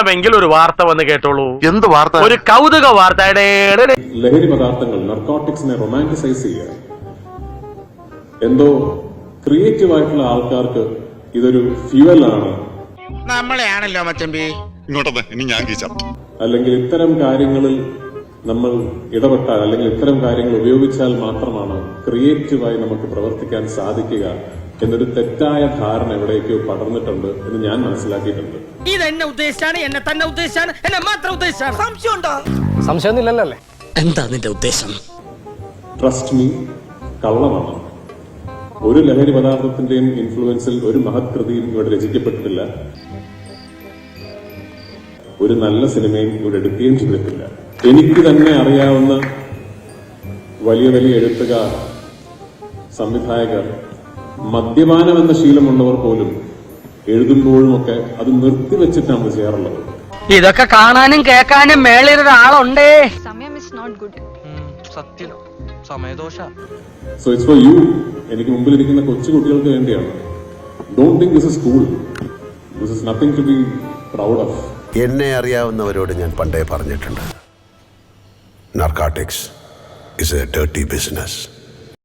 വേണമെങ്കിൽ ഒരു വാർത്ത വന്ന് കേട്ടോളൂ. എന്ത് വാർത്ത? ഒരു കൗതുക വാർത്ത. ലഹരി പദാർത്ഥങ്ങൾ നർക്കോട്ടിക്സിനെ റൊമാൻറ്റിസൈസ് ചെയ്യുക. എന്തോ ക്രിയേറ്റീവ് ആയിട്ടുള്ള ആൾക്കാർക്ക് ഇതൊരു ഫ്യൂവലാണ്. നമ്മളെയാണല്ലോ മച്ചമ്പി. ഇങ്ങോട്ടേ ഇനി ഞാൻ കീച്ചാം. അല്ലെങ്കിൽ ഇത്തരം കാര്യങ്ങളിൽ നമ്മൾ ഇടപെട്ടാൽ അല്ലെങ്കിൽ ഇത്തരം കാര്യങ്ങൾ ഉപയോഗിച്ചാൽ മാത്രമാണ് ക്രിയേറ്റീവായി നമുക്ക് പ്രവർത്തിക്കാൻ സാധിക്കുക എന്നൊരു തെറ്റായ ധാരണ എവിടേക്കോ പടർന്നിട്ടുണ്ട് എന്ന് ഞാൻ മനസ്സിലാക്കിയിട്ടുണ്ട്. ഇതെന്നെ ഉദ്ദേശിച്ചാണ്, എന്നെ തന്നെ ഉദ്ദേശിച്ചാണ്, എന്നെ മാത്രം ഉദ്ദേശിച്ചാണ്. സംശയമുണ്ടോ? സംശയമൊന്നുമില്ലല്ലോ അല്ലേ? എന്താ നിന്റെ ഉദ്ദേശം? ട്രസ്റ്റ് മീ, കള്ളമാണ്. ഒരു ലഹരി പദാർത്ഥത്തിന്റെയും ഇൻഫ്ലുവൻസിൽ ഒരു മഹത്കൃതിയും ഇവിടെ രചിക്കപ്പെട്ടിട്ടില്ല. ഒരു നല്ല സിനിമയും ഇവിടെ എടുക്കുകയും ചെയ്തിട്ടില്ല. എനിക്ക് തന്നെ അറിയാവുന്ന വലിയ വലിയ എഴുത്തുകാർ, സംവിധായകർ, മദ്യപാനം എന്ന ശീലമുള്ളവർ പോലും എഴുതുമ്പോഴുമൊക്കെ അത് നിർത്തിവെച്ചിട്ടാണ് ചെയ്യാറുള്ളത്. ഇതൊക്കെ കാണാനും കേൾക്കാനും മേളിലൊരാളുണ്ടേ. സമയം ഇസ് നോട്ട് ഗുഡ്. സത്യം, സമയദോഷ. So it's for you. എനിക്ക് മുമ്പിലിരിക്കുന്ന കൊച്ചു കുട്ടികൾക്ക് വേണ്ടിയാണ്. Don't think this is cool. This is nothing to be proud of. എന്നെ അറിയാവുന്നവരോട് ഞാൻ പണ്ടേ പറഞ്ഞിട്ടുണ്ട്, narcotics is a dirty business.